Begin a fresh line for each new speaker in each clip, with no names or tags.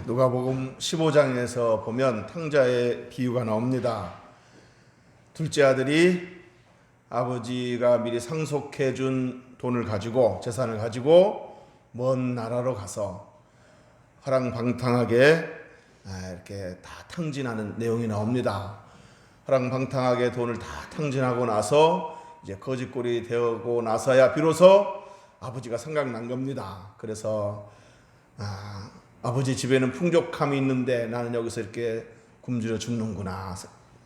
누가복음 15장에서 보면 탕자의 비유가 나옵니다. 둘째 아들이 아버지가 미리 상속해 준 돈을 가지고, 재산을 가지고 먼 나라로 가서 허랑방탕하게 이렇게 다 탕진하는 내용이 나옵니다. 허랑방탕하게 돈을 다 탕진하고 나서 이제 거지꼴이 되고 나서야 비로소 아버지가 생각난 겁니다. 그래서 아버지 집에는 풍족함이 있는데 나는 여기서 이렇게 굶주려 죽는구나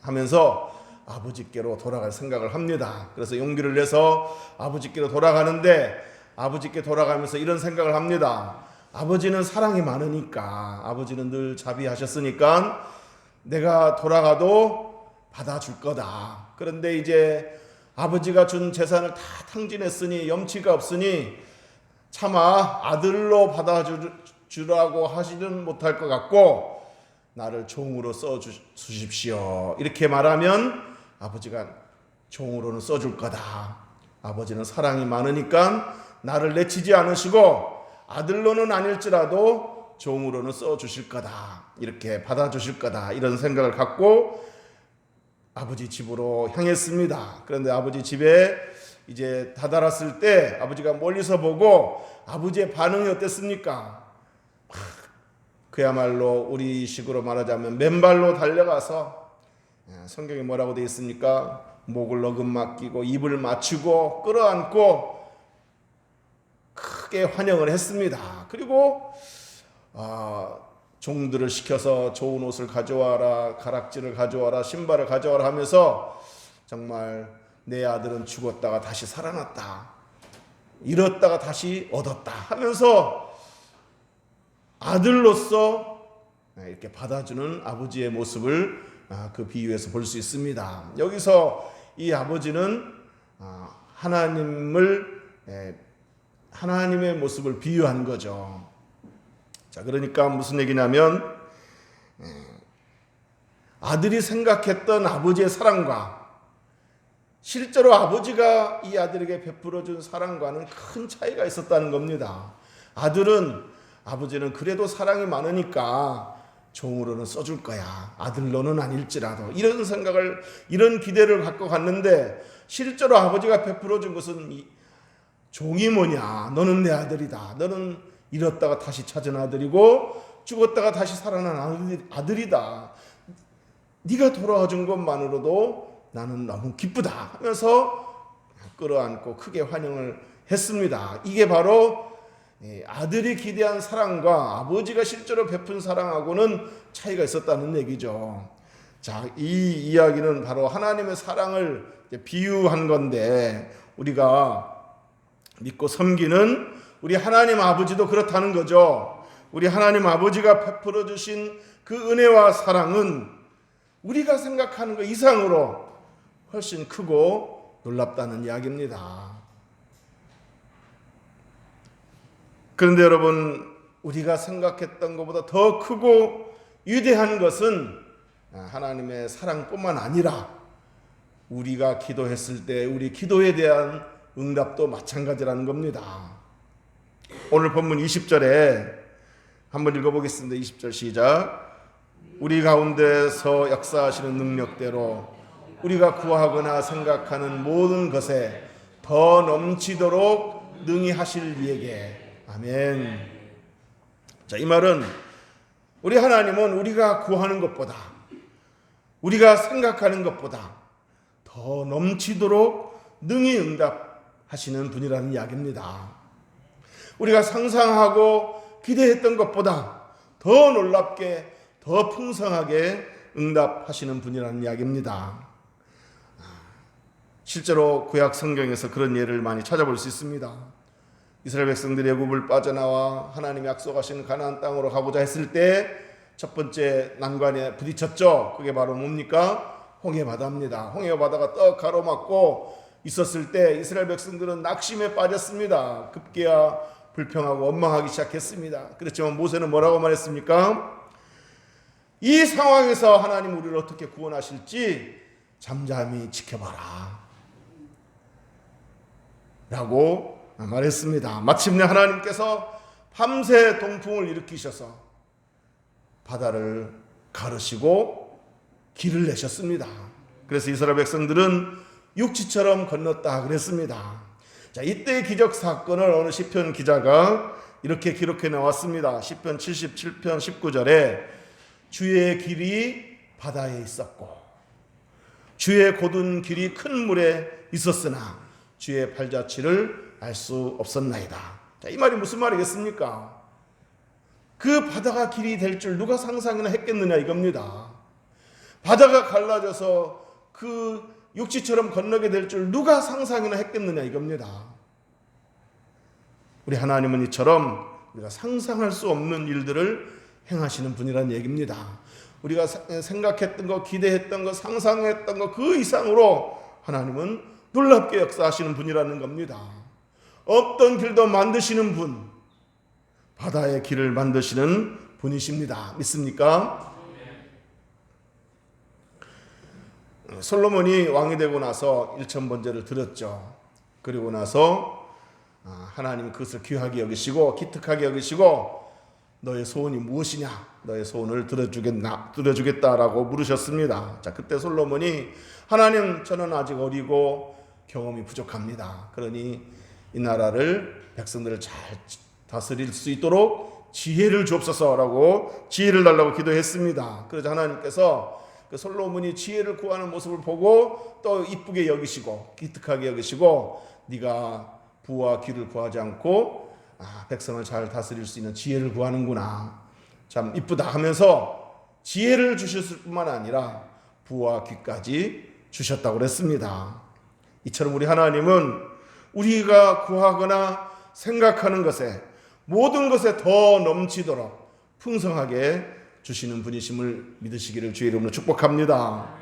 하면서 아버지께로 돌아갈 생각을 합니다. 그래서 용기를 내서 아버지께로 돌아가는데, 아버지께 돌아가면서 이런 생각을 합니다. 아버지는 사랑이 많으니까, 아버지는 늘 자비하셨으니까 내가 돌아가도 받아줄 거다. 그런데 이제 아버지가 준 재산을 다 탕진했으니, 염치가 없으니 차마 아들로 받아주라고 하지는 못할 것 같고 나를 종으로 써주십시오. 이렇게 말하면 아버지가 종으로는 써줄 거다. 아버지는 사랑이 많으니까 나를 내치지 않으시고 아들로는 아닐지라도 종으로는 써주실 거다. 이렇게 받아주실 거다. 이런 생각을 갖고 아버지 집으로 향했습니다. 그런데 아버지 집에 이제 다다랐을 때 아버지가 멀리서 보고 아버지의 반응이 어땠습니까? 그야말로 우리식으로 말하자면 맨발로 달려가서, 성경에 뭐라고 되어 있습니까? 목을 어금맞기고 입을 맞추고 끌어안고 크게 환영을 했습니다. 그리고 종들을 시켜서 좋은 옷을 가져와라, 가락지를 가져와라, 신발을 가져와라 하면서 정말 내 아들은 죽었다가 다시 살아났다, 잃었다가 다시 얻었다 하면서 아들로서 이렇게 받아주는 아버지의 모습을 그 비유에서 볼 수 있습니다. 여기서 이 아버지는 하나님의 모습을 비유한 거죠. 자, 그러니까 무슨 얘기냐면 아들이 생각했던 아버지의 사랑과 실제로 아버지가 이 아들에게 베풀어준 사랑과는 큰 차이가 있었다는 겁니다. 아버지는 그래도 사랑이 많으니까 종으로는 써줄 거야, 아들로는 아닐지라도, 이런 생각을, 이런 기대를 갖고 갔는데 실제로 아버지가 베풀어준 것은 종이 뭐냐, 너는 내 아들이다, 너는 잃었다가 다시 찾은 아들이고 죽었다가 다시 살아난 아들이다, 네가 돌아와준 것만으로도 나는 너무 기쁘다 하면서 끌어안고 크게 환영을 했습니다. 이게 바로 아들이 기대한 사랑과 아버지가 실제로 베푼 사랑하고는 차이가 있었다는 얘기죠. 자, 이 이야기는 바로 하나님의 사랑을 비유한 건데, 우리가 믿고 섬기는 우리 하나님 아버지도 그렇다는 거죠. 우리 하나님 아버지가 베풀어 주신 그 은혜와 사랑은 우리가 생각하는 것 이상으로 훨씬 크고 놀랍다는 이야기입니다. 그런데 여러분, 우리가 생각했던 것보다 더 크고 위대한 것은 하나님의 사랑뿐만 아니라 우리가 기도했을 때 우리 기도에 대한 응답도 마찬가지라는 겁니다. 오늘 본문 20절에 한번 읽어보겠습니다. 20절 시작. 우리 가운데서 역사하시는 능력대로 우리가 구하거나 생각하는 모든 것에 더 넘치도록 능히 하실 이에게 아멘. 자, 이 말은 우리 하나님은 우리가 구하는 것보다, 우리가 생각하는 것보다 더 넘치도록 능히 응답하시는 분이라는 이야기입니다. 우리가 상상하고 기대했던 것보다 더 놀랍게, 더 풍성하게 응답하시는 분이라는 이야기입니다. 실제로 구약 성경에서 그런 예를 많이 찾아볼 수 있습니다. 이스라엘 백성들이 애굽을 빠져나와 하나님이 약속하신 가나안 땅으로 가고자 했을 때 첫 번째 난관에 부딪혔죠. 그게 바로 뭡니까? 홍해 바다입니다. 홍해 바다가 떡 가로막고 있었을 때 이스라엘 백성들은 낙심에 빠졌습니다. 급기야 불평하고 원망하기 시작했습니다. 그렇지만 모세는 뭐라고 말했습니까? 이 상황에서 하나님 우리를 어떻게 구원하실지 잠잠히 지켜봐라 라고 말했습니다. 마침내 하나님께서 밤새 동풍을 일으키셔서 바다를 가르시고 길을 내셨습니다. 그래서 이스라엘 백성들은 육지처럼 건넜다 그랬습니다. 자, 이때의 기적 사건을 어느 시편 기자가 이렇게 기록해 나왔습니다. 시편 77편 19절에 주의 길이 바다에 있었고 주의 곧은 길이 큰 물에 있었으나 주의 발자취를 알 수 없었나이다. 자, 이 말이 무슨 말이겠습니까? 그 바다가 길이 될 줄 누가 상상이나 했겠느냐 이겁니다. 바다가 갈라져서 그 육지처럼 건너게 될 줄 누가 상상이나 했겠느냐 이겁니다. 우리 하나님은 이처럼 우리가 상상할 수 없는 일들을 행하시는 분이라는 얘기입니다. 우리가 생각했던 거, 기대했던 거, 상상했던 거 그 이상으로 하나님은 놀랍게 역사하시는 분이라는 겁니다. 없던 길도 만드시는 분, 바다의 길을 만드시는 분이십니다. 믿습니까? 솔로몬이 왕이 되고 나서 일천번제를 드렸죠. 그리고 나서 하나님이 그것을 귀하게 여기시고 기특하게 여기시고 너의 소원이 무엇이냐? 너의 소원을 들어주겠다라고 물으셨습니다. 자, 그때 솔로몬이 하나님, 저는 아직 어리고 경험이 부족합니다. 그러니 이 나라를, 백성들을 잘 다스릴 수 있도록 지혜를 주옵소서라고 지혜를 달라고 기도했습니다. 그러자 하나님께서 그 솔로몬이 지혜를 구하는 모습을 보고 또 이쁘게 여기시고 기특하게 여기시고 네가 부와 귀를 구하지 않고 백성을 잘 다스릴 수 있는 지혜를 구하는구나, 참 이쁘다 하면서 지혜를 주셨을 뿐만 아니라 부와 귀까지 주셨다고 그랬습니다. 이처럼 우리 하나님은 우리가 구하거나 생각하는 것에, 모든 것에 더 넘치도록 풍성하게 주시는 분이심을 믿으시기를 주의 이름으로 축복합니다.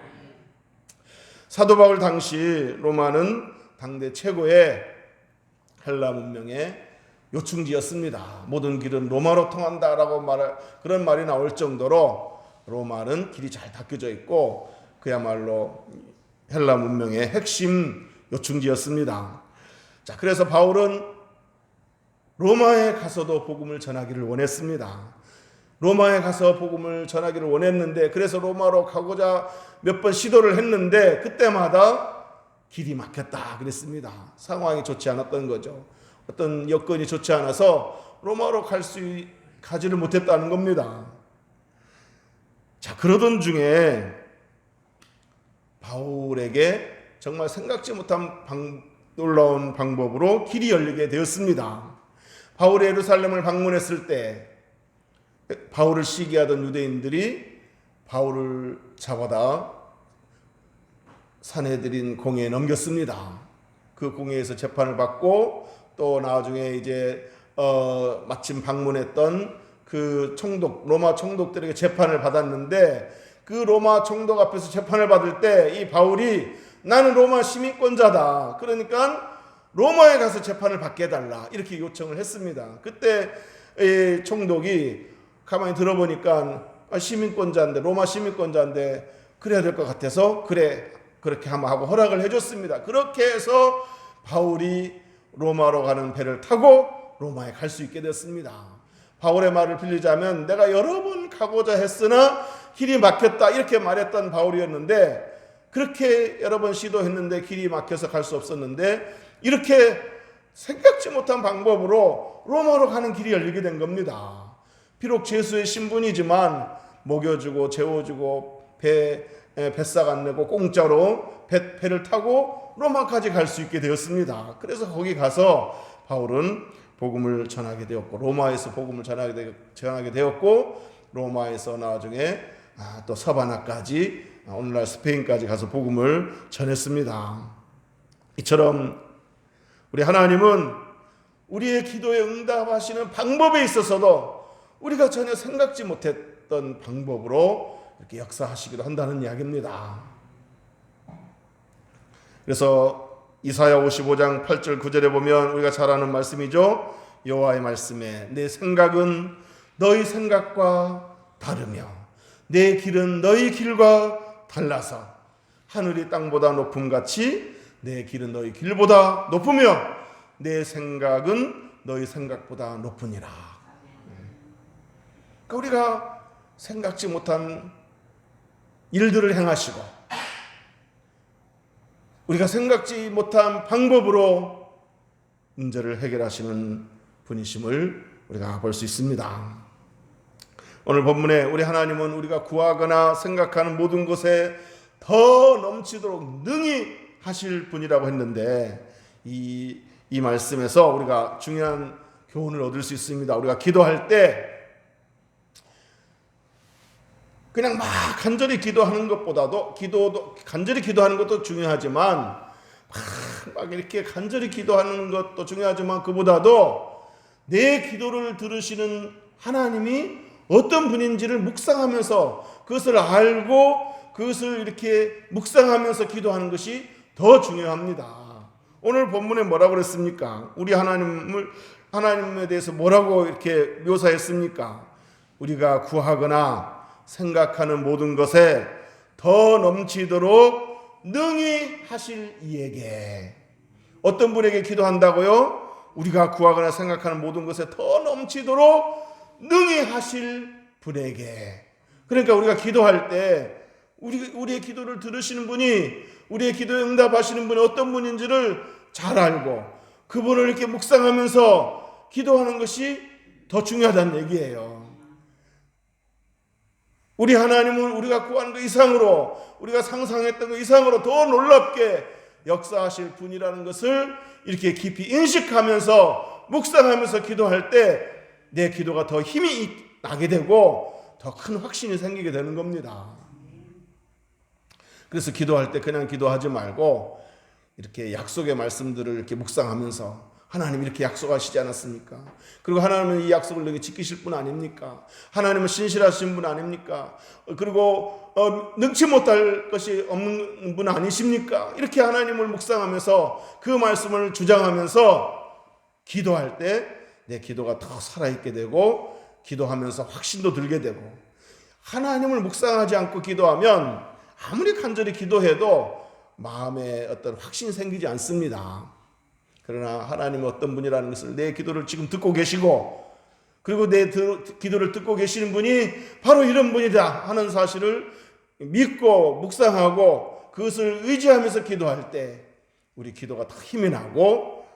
사도 바울 당시 로마는 당대 최고의 헬라 문명의 요충지였습니다. 모든 길은 로마로 통한다라고 그런 말이 나올 정도로 로마는 길이 잘 닦여져 있고 그야말로 헬라 문명의 핵심 요충지였습니다. 자, 그래서 바울은 로마에 가서도 복음을 전하기를 원했습니다. 로마에 가서 복음을 전하기를 원했는데, 그래서 로마로 가고자 몇 번 시도를 했는데 그때마다 길이 막혔다 그랬습니다. 상황이 좋지 않았던 거죠. 어떤 여건이 좋지 않아서 로마로 가지를 못했다는 겁니다. 자, 그러던 중에 바울에게 정말 생각지 못한 놀라운 방법으로 길이 열리게 되었습니다. 바울이 예루살렘을 방문했을 때 바울을 시기하던 유대인들이 바울을 잡아다 산헤드린 공회에 넘겼습니다. 그 공회에서 재판을 받고 또 나중에 이제 마침 방문했던 그 로마 총독들에게 재판을 받았는데, 그 로마 총독 앞에서 재판을 받을 때 이 바울이 나는 로마 시민권자다, 그러니까 로마에 가서 재판을 받게 해달라, 이렇게 요청을 했습니다. 그때 이 총독이 가만히 들어보니까 시민권자인데, 로마 시민권자인데 그래야 될 것 같아서 그래, 그렇게 하고 허락을 해줬습니다. 그렇게 해서 바울이 로마로 가는 배를 타고 로마에 갈 수 있게 됐습니다. 바울의 말을 빌리자면 내가 여러 번 가고자 했으나 길이 막혔다, 이렇게 말했던 바울이었는데, 그렇게 여러 번 시도했는데 길이 막혀서 갈 수 없었는데 이렇게 생각지 못한 방법으로 로마로 가는 길이 열리게 된 겁니다. 비록 제수의 신분이지만 먹여주고 재워주고 뱃삭 안 내고 공짜로 배를 타고 로마까지 갈 수 있게 되었습니다. 그래서 거기 가서 바울은 복음을 전하게 되었고, 로마에서 복음을 전하게 되었고, 로마에서 나중에 또 서바나까지, 오늘날 스페인까지 가서 복음을 전했습니다. 이처럼 우리 하나님은 우리의 기도에 응답하시는 방법에 있어서도 우리가 전혀 생각지 못했던 방법으로 이렇게 역사하시기도 한다는 이야기입니다. 그래서 이사야 55장 8절 9절에 보면 우리가 잘 아는 말씀이죠. 여호와의 말씀에 내 생각은 너희 생각과 다르며 내 길은 너희 길과 달라서 하늘이 땅보다 높음같이 내 길은 너희 길보다 높으며 내 생각은 너희 생각보다 높으니라. 그러니까 우리가 생각지 못한 일들을 행하시고 우리가 생각지 못한 방법으로 문제를 해결하시는 분이심을 우리가 볼 수 있습니다. 오늘 본문에 우리 하나님은 우리가 구하거나 생각하는 모든 것에 더 넘치도록 능히 하실 분이라고 했는데 이 말씀에서 우리가 중요한 교훈을 얻을 수 있습니다. 우리가 기도할 때 그냥 막 간절히 기도하는 것보다도 간절히 기도하는 것도 중요하지만 막 이렇게 간절히 기도하는 것도 중요하지만 그보다도 내 기도를 들으시는 하나님이 어떤 분인지를 묵상하면서 그것을 알고 그것을 이렇게 묵상하면서 기도하는 것이 더 중요합니다. 오늘 본문에 뭐라고 그랬습니까? 우리 하나님에 대해서 뭐라고 이렇게 묘사했습니까? 우리가 구하거나 생각하는 모든 것에 더 넘치도록 능히 하실 이에게. 어떤 분에게 기도한다고요? 우리가 구하거나 생각하는 모든 것에 더 넘치도록 능히 하실 분에게. 그러니까 우리가 기도할 때 우리의 기도를 들으시는 분이, 우리의 기도에 응답하시는 분이 어떤 분인지를 잘 알고 그분을 이렇게 묵상하면서 기도하는 것이 더 중요하다는 얘기예요. 우리 하나님은 우리가 구하는 것 이상으로, 우리가 상상했던 것 이상으로 더 놀랍게 역사하실 분이라는 것을 이렇게 깊이 인식하면서 묵상하면서 기도할 때 내 기도가 더 힘이 나게 되고 더 큰 확신이 생기게 되는 겁니다. 그래서 기도할 때 그냥 기도하지 말고 이렇게 약속의 말씀들을 이렇게 묵상하면서 하나님 이렇게 약속하시지 않았습니까? 그리고 하나님은 이 약속을 너에게 지키실 분 아닙니까? 하나님은 신실하신 분 아닙니까? 그리고 능치 못할 것이 없는 분 아니십니까? 이렇게 하나님을 묵상하면서 그 말씀을 주장하면서 기도할 때 내 기도가 더 살아있게 되고 기도하면서 확신도 들게 되고, 하나님을 묵상하지 않고 기도하면 아무리 간절히 기도해도 마음에 어떤 확신이 생기지 않습니다. 그러나 하나님은 어떤 분이라는 것을, 내 기도를 지금 듣고 계시고 그리고 내 기도를 듣고 계시는 분이 바로 이런 분이다 하는 사실을 믿고 묵상하고 그것을 의지하면서 기도할 때 우리 기도가 더 힘이 나고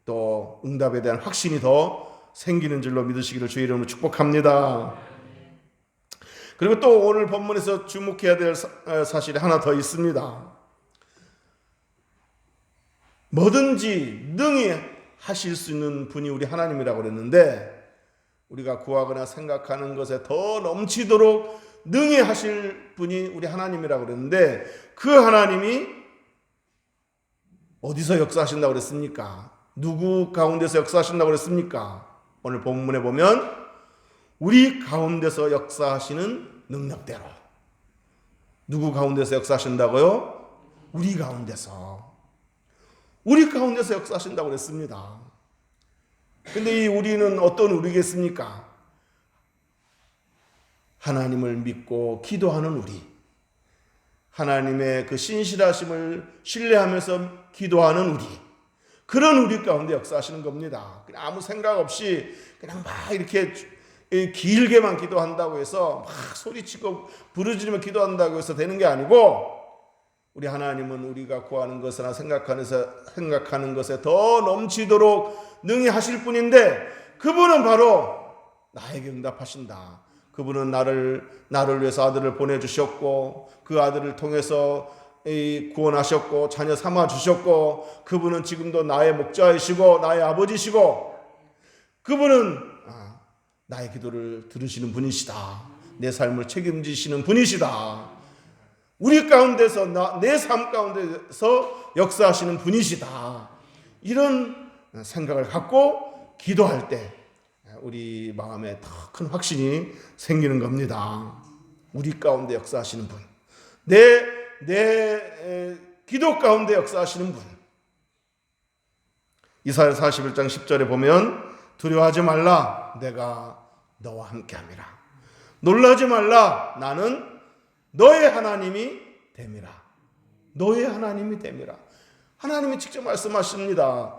또 응답에 대한 확신이 더 생기는 줄로 믿으시기를 주의 이름으로 축복합니다. 그리고 또 오늘 본문에서 주목해야 될 사실이 하나 더 있습니다. 뭐든지 능히 하실 수 있는 분이 우리 하나님이라고 그랬는데, 우리가 구하거나 생각하는 것에 더 넘치도록 능히 하실 분이 우리 하나님이라고 그랬는데, 그 하나님이 어디서 역사하신다고 그랬습니까? 누구 가운데서 역사하신다고 그랬습니까? 오늘 본문에 보면 우리 가운데서 역사하시는 능력대로. 누구 가운데서 역사하신다고요? 우리 가운데서 역사하신다고 그랬습니다. 근데 이 우리는 어떤 우리겠습니까? 하나님을 믿고 기도하는 우리, 하나님의 그 신실하심을 신뢰하면서 기도하는 우리, 그런 우리 가운데 역사하시는 겁니다. 그냥 아무 생각 없이 그냥 막 이렇게 길게만 기도한다고 해서 막 소리치고 부르짖으며 기도한다고 해서 되는 게 아니고, 우리 하나님은 우리가 구하는 것이나 생각하는 것에 더 넘치도록 능히 하실 분인데, 그분은 바로 나에게 응답하신다. 그분은 나를 위해서 아들을 보내주셨고 그 아들을 통해서 구원하셨고 자녀 삼아주셨고, 그분은 지금도 나의 목자이시고 나의 아버지시고, 그분은 나의 기도를 들으시는 분이시다. 내 삶을 책임지시는 분이시다. 우리 가운데서 내 삶 가운데서 역사하시는 분이시다. 이런 생각을 갖고 기도할 때 우리 마음에 더 큰 확신이 생기는 겁니다. 우리 가운데 역사하시는 분, 내 기도 가운데 역사하시는 분. 이사야 41장 10절에 보면 두려워하지 말라, 내가 너와 함께함이라. 놀라지 말라, 나는 너의 하나님이 됨이라. 너의 하나님이 됨이라. 하나님이 직접 말씀하십니다.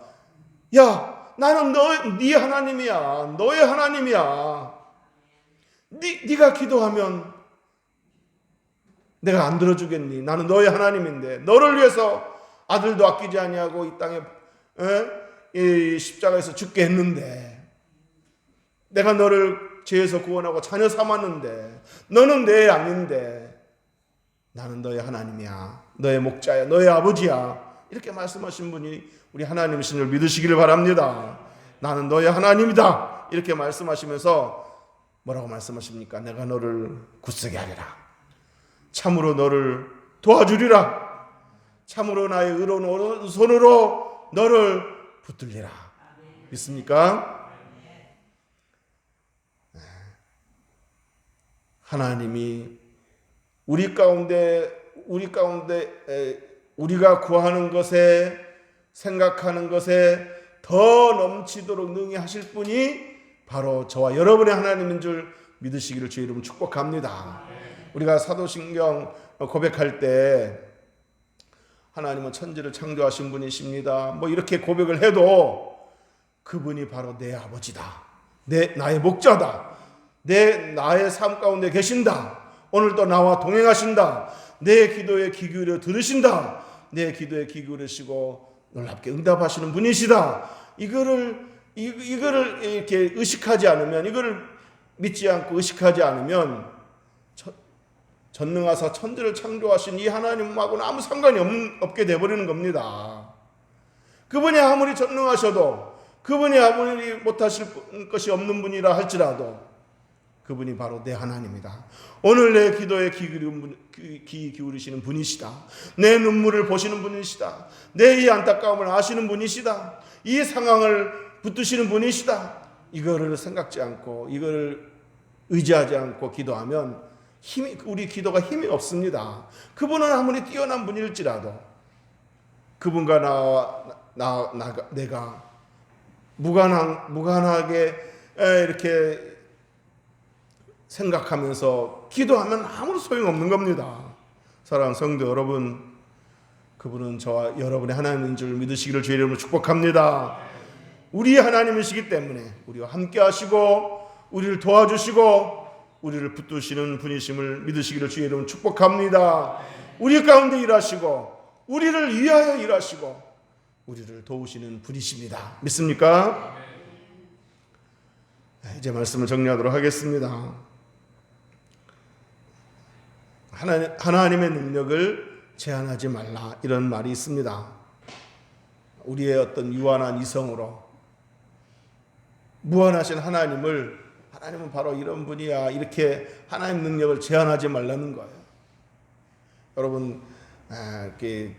야, 나는 네 하나님이야. 너의 하나님이야. 네가 기도하면 내가 안 들어주겠니? 나는 너의 하나님인데 너를 위해서 아들도 아끼지 아니하고 이 땅에 이 십자가에서 죽게 했는데 내가 너를 죄에서 구원하고 자녀 삼았는데 너는 내 아닌데 나는 너의 하나님이야. 너의 목자야. 너의 아버지야. 이렇게 말씀하신 분이 우리 하나님이신 줄 믿으시기를 바랍니다. 나는 너의 하나님이다. 이렇게 말씀하시면서 뭐라고 말씀하십니까? 내가 너를 굳세게 하리라. 참으로 너를 도와주리라. 참으로 나의 의로운 오른손으로 너를 붙들리라. 믿습니까? 하나님이 우리 가운데 우리가 구하는 것에 생각하는 것에 더 넘치도록 능히 하실 분이 바로 저와 여러분의 하나님인 줄 믿으시기를 주의 이름으로 축복합니다. 우리가 사도신경 고백할 때 하나님은 천지를 창조하신 분이십니다. 뭐 이렇게 고백을 해도 그분이 바로 내 아버지다. 나의 목자다. 나의 삶 가운데 계신다. 오늘도 나와 동행하신다. 내 기도에 귀 기울여 들으신다. 내 기도에 귀 기울이시고 놀랍게 응답하시는 분이시다. 이거를 이렇게 의식하지 않으면, 이거를 믿지 않고 의식하지 않으면 전능하사 천지를 창조하신 이 하나님하고는 아무 상관이 없게 되어버리는 겁니다. 그분이 아무리 전능하셔도, 그분이 아무리 못하실 것이 없는 분이라 할지라도 그분이 바로 내 하나님이다. 오늘 내 기도에 귀 기울이시는 분이시다. 내 눈물을 보시는 분이시다. 내 이 안타까움을 아시는 분이시다. 이 상황을 붙드시는 분이시다. 이거를 생각지 않고, 이거를 의지하지 않고 기도하면 우리 기도가 힘이 없습니다. 그분은 아무리 뛰어난 분일지라도 그분과 내가 무관하게 이렇게 생각하면서 기도하면 아무런 소용없는 겁니다. 사랑하는 성도 여러분, 그분은 저와 여러분의 하나님인 줄 믿으시기를 주의 이름으로 축복합니다. 우리 하나님이시기 때문에 우리와 함께 하시고 우리를 도와주시고 우리를 붙드시는 분이심을 믿으시기를 주의 이름으로 축복합니다. 우리 가운데 일하시고 우리를 위하여 일하시고 우리를 도우시는 분이십니다. 믿습니까? 이제 말씀을 정리하도록 하겠습니다. 하나님의 능력을 제한하지 말라, 이런 말이 있습니다. 우리의 어떤 유한한 이성으로 무한하신 하나님은 바로 이런 분이야, 이렇게 하나님 능력을 제한하지 말라는 거예요. 여러분, 이렇게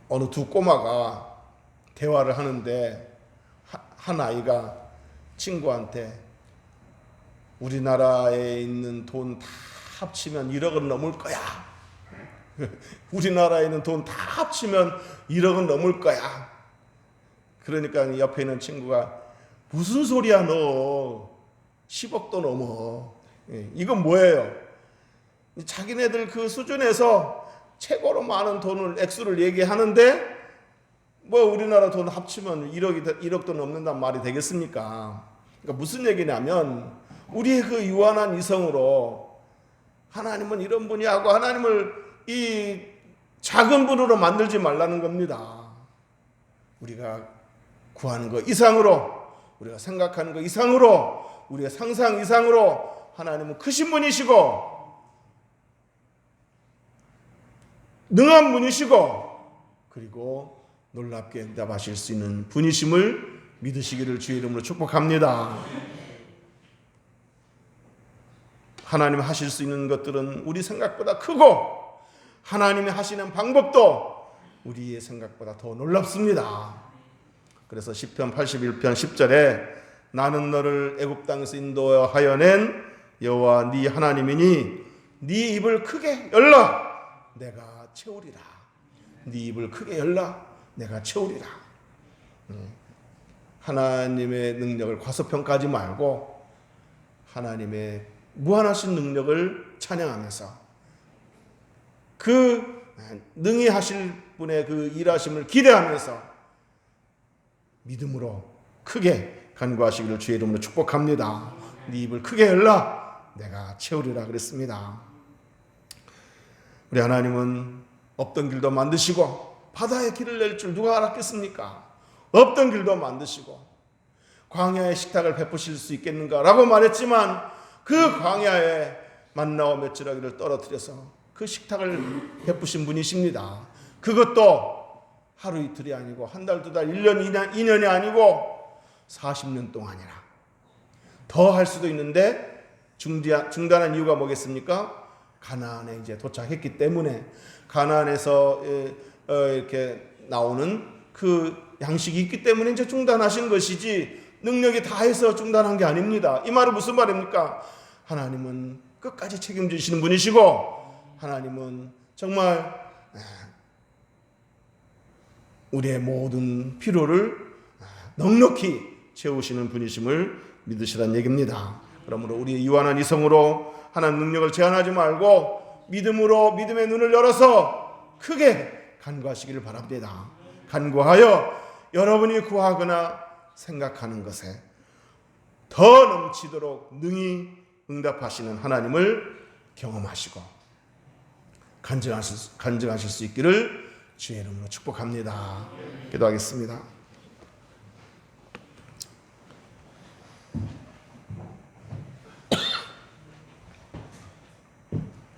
어느 두 꼬마가 대화를 하는데 한 아이가 친구한테 우리나라에 있는 돈 다 합치면 1억은 넘을 거야. 우리나라에 있는 돈 다 합치면 1억은 넘을 거야. 그러니까 옆에 있는 친구가 무슨 소리야 너, 10억도 넘어. 이건 뭐예요? 자기네들 그 수준에서 최고로 많은 액수를 얘기하는데 뭐 우리나라 돈 합치면 1억도 넘는단 말이 되겠습니까? 그러니까 무슨 얘기냐면 우리의 그 유한한 이성으로 하나님은 이런 분이 하고 하나님을 이 작은 분으로 만들지 말라는 겁니다. 우리가 구하는 것 이상으로, 우리가 생각하는 것 이상으로, 우리가 상상 이상으로 하나님은 크신 분이시고 능한 분이시고 그리고 놀랍게 응답하실 수 있는 분이심을 믿으시기를 주의 이름으로 축복합니다. 하나님 하실 수 있는 것들은 우리 생각보다 크고 하나님이 하시는 방법도 우리의 생각보다 더 놀랍습니다. 그래서 시편 81편 10절에 나는 너를 애굽 땅에서 인도하여 낸 여호와 네 하나님이니 네 입을 크게 열라 내가 채우리라. 네 입을 크게 열라 내가 채우리라. 하나님의 능력을 과소평가하지 말고 하나님의 무한하신 능력을 찬양하면서 그 능히 하실 분의 그 일하심을 기대하면서 믿음으로 크게 간구하시기를 주의 이름으로 축복합니다. 네 입을 크게 열라 내가 채우리라 그랬습니다. 우리 하나님은 없던 길도 만드시고 바다에 길을 낼 줄 누가 알았겠습니까? 없던 길도 만드시고 광야의 식탁을 베푸실 수 있겠는가라고 말했지만 그 광야에 만나와 메추라기를 떨어뜨려서 그 식탁을 베푸신 분이십니다. 그것도 하루 이틀이 아니고 한 달, 두 달, 1년, 2년이 아니고 40년 동안이라. 더 할 수도 있는데 중단한 이유가 뭐겠습니까? 가나안에 이제 도착했기 때문에 가나안에서 이렇게 나오는 그 양식이 있기 때문에 이제 중단하신 것이지 능력이 다해서 중단한 게 아닙니다. 이 말은 무슨 말입니까? 하나님은 끝까지 책임지시는 분이시고 하나님은 정말 우리의 모든 필요를 넉넉히 채우시는 분이심을 믿으시라는 얘기입니다. 그러므로 우리의 유한한 이성으로 하나님 능력을 제한하지 말고 믿음으로 믿음의 눈을 열어서 크게 간구하시기를 바랍니다. 간구하여 여러분이 구하거나 생각하는 것에 더 넘치도록 능히 응답하시는 하나님을 경험하시고 간증하실 수 있기를 주의 이름으로 축복합니다. 기도하겠습니다.